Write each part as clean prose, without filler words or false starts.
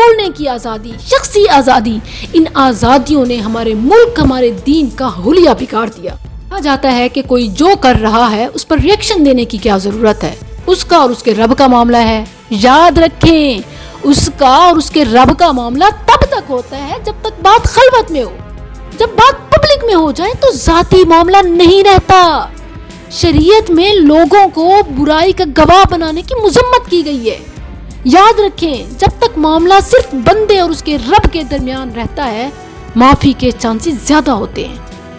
بولنے کی آزادی، شخصی آزادی، ان آزادیوں نے ہمارے ملک، ہمارے دین کا حلیہ بگاڑ دیا۔ کہا جاتا ہے کہ کوئی جو کر رہا ہے اس پر ریئیکشن دینے کی کیا ضرورت ہے، اس کا اور اس کے رب کا معاملہ ہے۔ یاد رکھیں، اس کا اور اس کے رب کا معاملہ تب تک ہوتا ہے جب تک بات خلوت میں ہو۔ جب بات پبلک میں ہو جائے تو ذاتی معاملہ نہیں رہتا۔ شریعت میں لوگوں کو برائی کا گواہ بنانے کی مذمت کی گئی ہے۔ یاد رکھیں، جب تک معاملہ صرف بندے اور اس کے رب کے درمیان رہتا ہے، معافی کے چانسز زیادہ ہوتے ہیں۔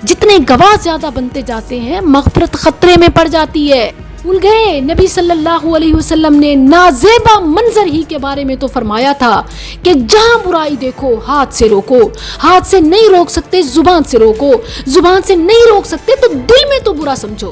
جتنے گواہ زیادہ بنتے جاتے ہیں، مغفرت خطرے میں پڑ جاتی ہے۔ بھول گئے نبی صلی اللہ علیہ وسلم نے نازیبا منظر ہی کے بارے میں تو فرمایا تھا کہ جہاں برائی دیکھو ہاتھ سے روکو، ہاتھ سے نہیں روک سکتے زبان سے روکو، زبان سے نہیں روک سکتے تو دل میں تو برا سمجھو۔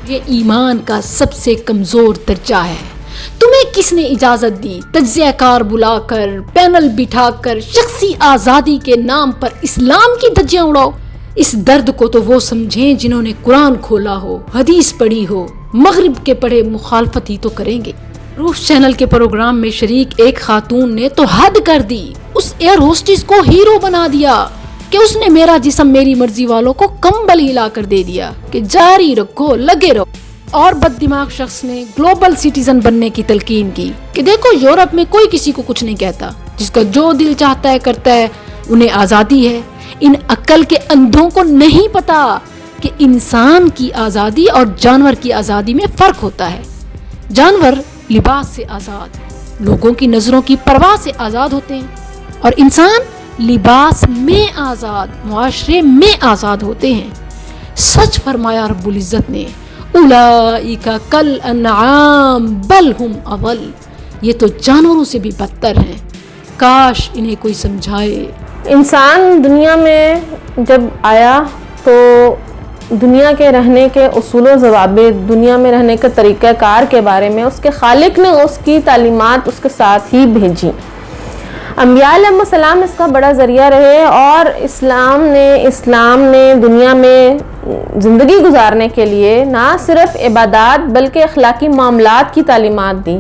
یہ ایمان کا سب سے کمزور درجہ ہے۔ تمہیں کس نے اجازت دی تجزیہ کار بلا کر، پینل بٹھا کر شخصی آزادی کے نام پر اسلام کی دھجیاں اڑاؤ؟ اس درد کو تو وہ سمجھیں جنہوں نے قرآن کھولا ہو، حدیث پڑھی ہو، مغرب کے پڑھے مخالفت ہی تو کریں گے۔ روف چینل کے پروگرام میں شریک ایک خاتون نے تو حد کر دی، اس ایئر ہوسٹس کو ہیرو بنا دیا کہ اس نے میرا جسم میری مرضی والوں کو کمبل ہلا کر دے دیا کہ جاری رکھو، لگے رہو۔ اور بد دماغ شخص نے گلوبل سٹیزن بننے کی تلقین کی کہ دیکھو یورپ میں کوئی کسی کو کچھ نہیں کہتا، جس کا جو دل چاہتا ہے کرتا ہے، انہیں آزادی ہے۔ ان عقل کے اندھوں کو نہیں پتا کہ انسان کی آزادی اور جانور کی آزادی میں فرق ہوتا ہے۔ جانور لباس سے آزاد، لوگوں کی نظروں کی پرواہ سے آزاد ہوتے ہیں، اور انسان لباس میں آزاد، معاشرے میں آزاد ہوتے ہیں۔ سچ فرمایا رب العزت نے، اولئک کالانعام بل ہم اضل، یہ تو جانوروں سے بھی بدتر ہیں، کاش انہیں کوئی سمجھائے۔ انسان دنیا میں جب آیا تو دنیا کے رہنے کے اصول و ضوابط، دنیا میں رہنے کے طریقہ کار کے بارے میں اس کے خالق نے اس کی تعلیمات اس کے ساتھ ہی بھیجی۔ انبیاء علیہ السلام اس کا بڑا ذریعہ رہے، اور اسلام نے دنیا میں زندگی گزارنے کے لیے نہ صرف عبادات بلکہ اخلاقی معاملات کی تعلیمات دی،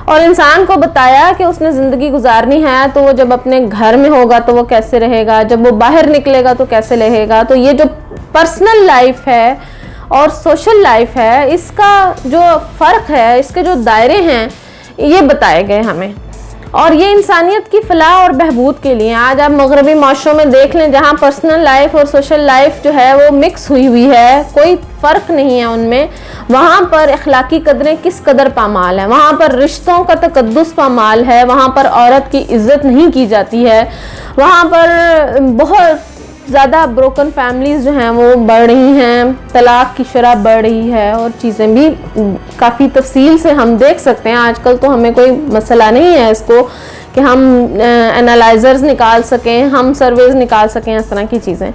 اور انسان کو بتایا کہ اس نے زندگی گزارنی ہے تو وہ جب اپنے گھر میں ہوگا تو وہ کیسے رہے گا، جب وہ باہر نکلے گا تو کیسے رہے گا۔ تو یہ جو پرسنل لائف ہے اور سوشل لائف ہے، اس کا جو فرق ہے، اس کے جو دائرے ہیں، یہ بتائے گئے ہمیں، اور یہ انسانیت کی فلاح اور بہبود کے لیے۔ آج آپ مغربی معاشروں میں دیکھ لیں، جہاں پرسنل لائف اور سوشل لائف جو ہے وہ مکس ہوئی ہے، کوئی فرق نہیں ہے ان میں، وہاں پر اخلاقی قدریں کس قدر پامال ہیں، وہاں پر رشتوں کا تقدس پامال ہے، وہاں پر عورت کی عزت نہیں کی جاتی ہے، وہاں پر بہت زیادہ بروکن فیملیز جو ہیں وہ بڑھ رہی ہیں، طلاق کی شرح بڑھ رہی ہے، اور چیزیں بھی کافی تفصیل سے ہم دیکھ سکتے ہیں۔ آج کل تو ہمیں کوئی مسئلہ نہیں ہے اس کو کہ ہم انالائزرز نکال سکیں، ہم سرویز نکال سکیں، اس طرح کی چیزیں۔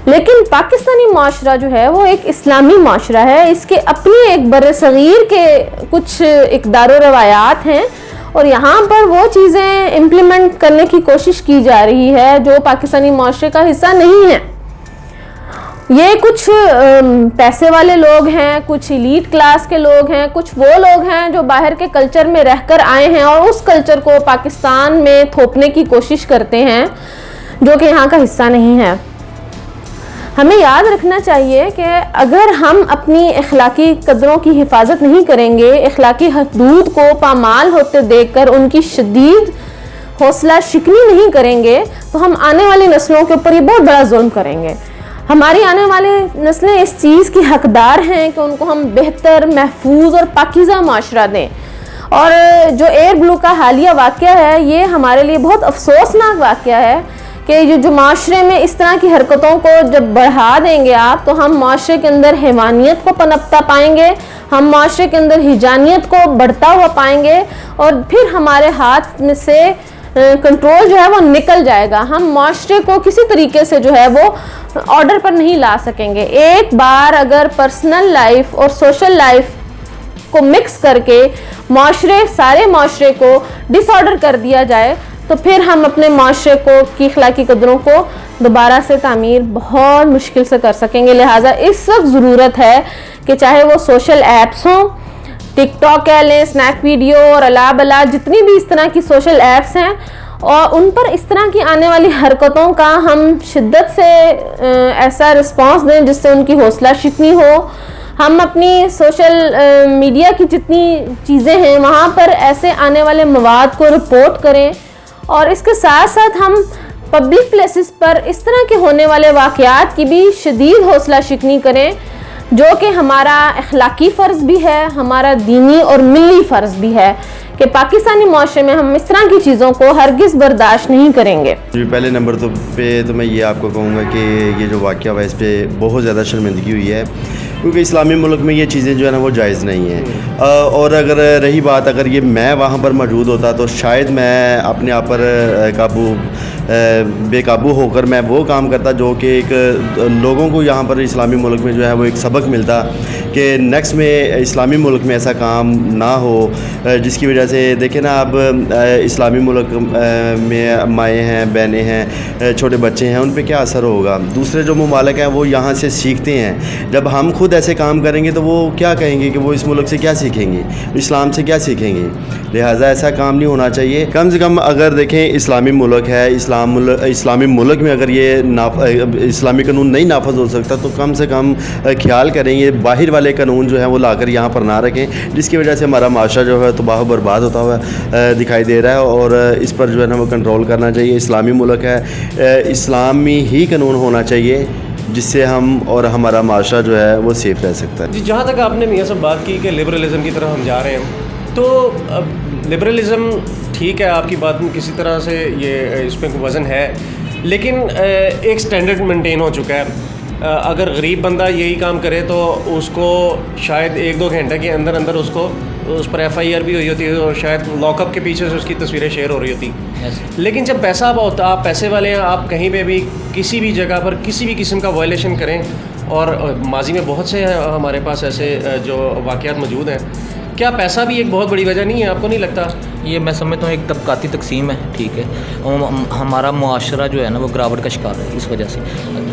لیکن پاکستانی معاشرہ جو ہے وہ ایک اسلامی معاشرہ ہے، اس کے اپنے ایک بر صغیر کے کچھ اقدار و روایات ہیں، اور یہاں پر وہ چیزیں امپلیمنٹ کرنے کی کوشش کی جا رہی ہے جو پاکستانی معاشرے کا حصہ نہیں ہے۔ یہ کچھ پیسے والے لوگ ہیں، کچھ ایلیٹ کلاس کے لوگ ہیں، کچھ وہ لوگ ہیں جو باہر کے کلچر میں رہ کر آئے ہیں اور اس کلچر کو پاکستان میں تھوپنے کی کوشش کرتے ہیں، جو کہ یہاں کا حصہ نہیں ہے۔ ہمیں یاد رکھنا چاہیے کہ اگر ہم اپنی اخلاقی قدروں کی حفاظت نہیں کریں گے، اخلاقی حدود کو پامال ہوتے دیکھ کر ان کی شدید حوصلہ شکنی نہیں کریں گے، تو ہم آنے والی نسلوں کے اوپر یہ بہت بڑا ظلم کریں گے۔ ہماری آنے والی نسلیں اس چیز کی حقدار ہیں کہ ان کو ہم بہتر، محفوظ اور پاکیزہ معاشرہ دیں۔ اور جو ایئر بلو کا حالیہ واقعہ ہے، یہ ہمارے لیے بہت افسوسناک واقعہ ہے کہ جو معاشرے میں اس طرح کی حرکتوں کو جب بڑھا دیں گے آپ، تو ہم معاشرے کے اندر حیوانیت کو پنپتا پائیں گے، ہم معاشرے کے اندر ہجانیت کو بڑھتا ہوا پائیں گے، اور پھر ہمارے ہاتھ میں سے کنٹرول جو ہے وہ نکل جائے گا۔ ہم معاشرے کو کسی طریقے سے جو ہے وہ آرڈر پر نہیں لا سکیں گے۔ ایک بار اگر پرسنل لائف اور سوشل لائف کو مکس کر کے سارے معاشرے کو ڈس آرڈر کر دیا جائے، تو پھر ہم اپنے معاشرے کی اخلاقی قدروں کو دوبارہ سے تعمیر بہت مشکل سے کر سکیں گے۔ لہٰذا اس وقت ضرورت ہے کہ چاہے وہ سوشل ایپس ہوں، ٹک ٹاک کہہ لیں، سنیک ویڈیو اور الا بلا جتنی بھی اس طرح کی سوشل ایپس ہیں، اور ان پر اس طرح کی آنے والی حرکتوں کا ہم شدت سے ایسا رسپانس دیں جس سے ان کی حوصلہ شکنی ہو. ہم اپنی سوشل میڈیا کی جتنی چیزیں ہیں وہاں پر ایسے آنے والے مواد کو رپورٹ کریں, اور اس کے ساتھ ساتھ ہم پبلک پلیسز پر اس طرح کے ہونے والے واقعات کی بھی شدید حوصلہ شکنی کریں, جو کہ ہمارا اخلاقی فرض بھی ہے, ہمارا دینی اور ملی فرض بھی ہے کہ پاکستانی معاشرے میں ہم اس طرح کی چیزوں کو ہرگز برداشت نہیں کریں گے. پہلے نمبر پہ تو میں یہ آپ کو کہوں گا کہ یہ جو واقعہ ہوا اس پہ بہت زیادہ شرمندگی ہوئی ہے, کیونکہ اسلامی ملک میں یہ چیزیں جو ہے نا وہ جائز نہیں ہیں. اور اگر رہی بات, اگر یہ میں وہاں پر موجود ہوتا تو شاید میں اپنے آپ پر بے قابو ہو کر میں وہ کام کرتا جو کہ ایک لوگوں کو یہاں پر اسلامی ملک میں جو ہے وہ ایک سبق ملتا کہ نیکسٹ میں اسلامی ملک میں ایسا کام نہ ہو, جس کی وجہ سے دیکھیں نا اب اسلامی ملک میں مائیں ہیں, بہنیں ہیں, چھوٹے بچے ہیں, ان پہ کیا اثر ہوگا. دوسرے جو ممالک ہیں وہ یہاں سے سیکھتے ہیں, جب ہم خود ایسے کام کریں گے تو وہ کیا کہیں گے کہ وہ اس ملک سے کیا سیکھیں گے, اسلام سے کیا سیکھیں گے. لہٰذا ایسا کام نہیں ہونا چاہیے. کم سے کم اگر دیکھیں اسلامی ملک ہے, اسلامی ملک میں اگر یہ اسلامی قانون نہیں نافذ ہو سکتا تو کم سے کم خیال کریں یہ باہر والے قانون جو ہیں وہ لا کر یہاں پر نہ رکھیں, جس کی وجہ سے ہمارا معاشرہ جو ہے تباہ و برباد ہوتا ہوا دکھائی دے رہا ہے. اور اس پر جو ہے نا وہ کنٹرول کرنا چاہیے. اسلامی ملک ہے, اسلامی ہی قانون ہونا چاہیے جس سے ہم اور ہمارا معاشرہ جو ہے وہ سیف رہ سکتا ہے. جی, جہاں تک آپ نے میاں صاحب بات کی کہ لبرلزم کی طرف ہم جا رہے ہیں, تو لبرلزم ٹھیک ہے, آپ کی بات میں کسی طرح سے یہ اس پہ وزن ہے, لیکن ایک سٹینڈرڈ مینٹین ہو چکا ہے. اگر غریب بندہ یہی کام کرے تو اس کو شاید 1-2 گھنٹے کے اندر اندر اس پر FIR بھی ہوئی ہوتی ہے, اور شاید لاک اپ کے پیچھے سے اس کی تصویریں شیئر ہو رہی ہوتی. لیکن جب پیسہ ہوتا, آپ پیسے والے ہیں, آپ کہیں پہ بھی کسی بھی جگہ پر کسی بھی قسم کا وائلیشن کریں, اور ماضی میں بہت سے ہمارے پاس ایسے جو واقعات موجود ہیں, کیا پیسہ بھی ایک بہت بڑی وجہ نہیں ہے؟ آپ کو نہیں لگتا؟ یہ میں سمجھتا ہوں ایک طبقاتی تقسیم ہے, ٹھیک ہے. ہمارا معاشرہ جو ہے نا وہ گراوٹ کا شکار ہے اس وجہ سے.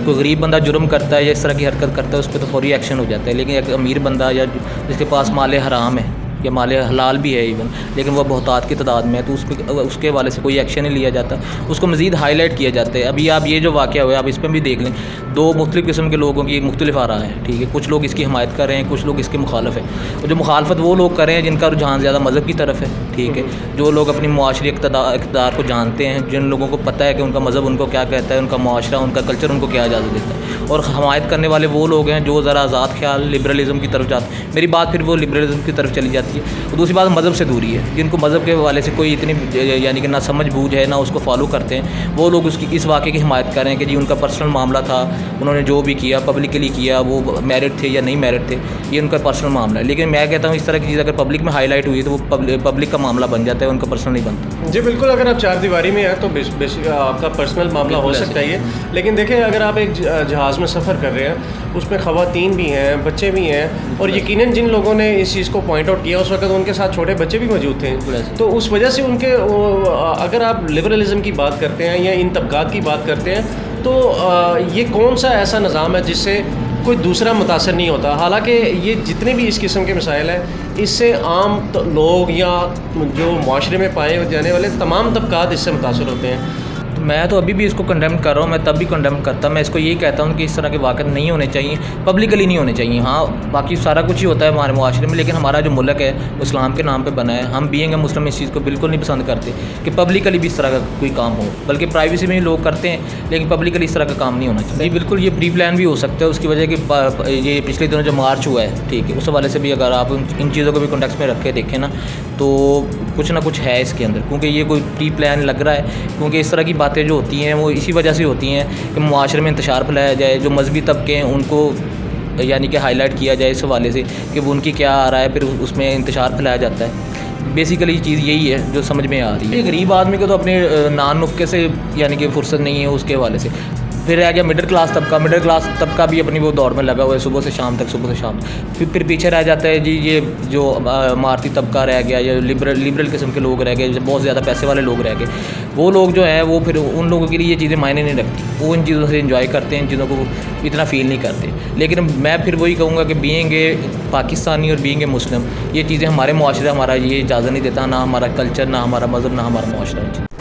کوئی غریب بندہ جرم کرتا ہے یا اس طرح کی حرکت کرتا ہے اس پہ تو فوری ایکشن ہو جاتا ہے, لیکن ایک امیر بندہ یا جس کے پاس مال حرام ہے یا مال حلال بھی ہے ایون, لیکن وہ بہتات کی تعداد میں ہے, تو اس کے حوالے سے کوئی ایکشن نہیں لیا جاتا, اس کو مزید ہائی لائٹ کیا جاتا ہے. ابھی آپ یہ جو واقعہ ہوا ہے آپ اس پہ بھی دیکھ لیں, 2 مختلف قسم کے لوگوں کی مختلف آ رہا ہے, ٹھیک ہے. کچھ لوگ اس کی حمایت کر رہے ہیں, کچھ لوگ اس کے مخالف ہیں. اور جو مخالفت وہ لوگ کر رہے ہیں جن کا رجحان زیادہ مذہب کی طرف ہے, ٹھیک ہے. جو لوگ اپنی معاشری اقتدار کو جانتے ہیں, جن لوگوں کو پتہ ہے کہ ان کا مذہب ان کو کیا کہتا ہے, ان کا معاشرہ, ان کا کلچر ان کو کیا اجازت دیتا ہے. اور حمایت کرنے والے وہ لوگ ہیں جو ذرا آزاد خیال لبرلزم کی طرف جاتے ہیں. میری بات پھر وہ لبرلزم کی طرف چلی جاتی ہے. اور دوسری بات مذہب سے دوری ہے, جن کو مذہب کے حوالے سے کوئی اتنی یعنی کہ نہ سمجھ بوجھ ہے, نہ اس کو فالو کرتے ہیں, وہ لوگ اس واقعے کی حمایت کر رہے ہیں کہ جی ان کا پرسنل معاملہ تھا, انہوں نے جو بھی کیا پبلکلی کیا, وہ میرڈ تھے یا نہیں میرڈ تھے, یہ ان کا پرسنل معاملہ ہے. لیکن میں کہتا ہوں اس طرح کی چیز اگر پبلک میں ہائی لائٹ ہوئی تو وہ پبلک کا معاملہ بن جاتا ہے, ان کا پرسنل نہیں بنتا. جی بالکل, اگر آپ 4 دیواری میں ہیں تو آپ کا پرسنل معاملہ ہو سکتا ہے. لیکن دیکھیں, اگر آپ ایک جہاز میں سفر کر رہے ہیں, اس میں خواتین بھی ہیں, بچے بھی ہیں, اور یقیناً جن لوگوں نے اس چیز کو پوائنٹ آؤٹ کیا اس وقت ان کے ساتھ چھوٹے بچے بھی موجود تھے. تو اس وجہ سے ان کے اگر آپ لبرلزم کی بات کرتے ہیں یا ان طبقات کی بات کرتے ہیں, تو یہ کون سا ایسا نظام ہے جس سے کوئی دوسرا متاثر نہیں ہوتا؟ حالانکہ یہ جتنے بھی اس قسم کے مسائل ہیں, اس سے عام لوگ یا جو معاشرے میں پائے جانے والے تمام طبقات اس سے متاثر ہوتے ہیں. میں تو ابھی بھی اس کو کنڈیم کر رہا ہوں, میں تب بھی کنڈیم کرتا. میں اس کو یہی کہتا ہوں کہ اس طرح کے واقعات نہیں ہونے چاہیے, پبلکلی نہیں ہونے چاہیے. ہاں باقی سارا کچھ ہی ہوتا ہے ہمارے معاشرے میں, لیکن ہمارا جو ملک ہے وہ اسلام کے نام پہ بنا ہے. ہم بینگ مسلم اس چیز کو بالکل نہیں پسند کرتے کہ پبلکلی بھی اس طرح کا کوئی کام ہو, بلکہ پرائیویسی میں ہی لوگ کرتے ہیں, لیکن پبلکلی اس طرح کا کام نہیں ہونا چاہیے. جی بالکل, یہ پری پلان بھی ہو سکتا ہے اس کی وجہ کہ یہ پچھلے دنوں جو مارچ ہوا ہے, ٹھیک ہے, اس حوالے سے بھی اگر آپ ان چیزوں کو بھی کانٹیکس میں رکھ کے دیکھیں نا تو کچھ نہ کچھ ہے اس کے اندر, کیونکہ یہ کوئی پری پلان لگ رہا ہے. کیونکہ اس طرح کی باتیں جو ہوتی ہیں وہ اسی وجہ سے ہوتی ہیں کہ معاشرے میں انتشار پھیلایا جائے, جو مذہبی طبقے ہیں ان کو یعنی کہ ہائی لائٹ کیا جائے اس حوالے سے کہ وہ ان کی کیا آ رہا ہے, پھر اس میں انتشار پھیلایا جاتا ہے. بیسیکلی چیز یہی ہے جو سمجھ میں آ رہی ہے. غریب آدمی کو تو اپنے نان نفقے سے یعنی کہ فرصت نہیں ہے اس کے حوالے سے. پھر رہ گیا مڈل کلاس طبقہ بھی اپنی وہ دوڑ میں لگا ہوا ہے صبح سے شام تک. پھر پیچھے رہ جاتا ہے جی یہ جو مارتی طبقہ رہ گیا, یا لبرل قسم کے لوگ رہ گئے, بہت زیادہ پیسے والے لوگ رہ گئے. وہ لوگ جو ہیں وہ پھر ان لوگوں کے لیے یہ چیزیں معنی نہیں رکھتی, وہ ان چیزوں سے انجوائے کرتے ہیں, ان چیزوں کو اتنا فیل نہیں کرتے. لیکن میں پھر وہی کہوں گا کہ بینگ اے پاکستانی اور بینگ اے مسلم, یہ چیزیں ہمارے معاشرے ہمارا یہ اجازت نہیں دیتا, نہ ہمارا کلچر, نہ ہمارا مذہب, نہ ہمارا معاشرہ.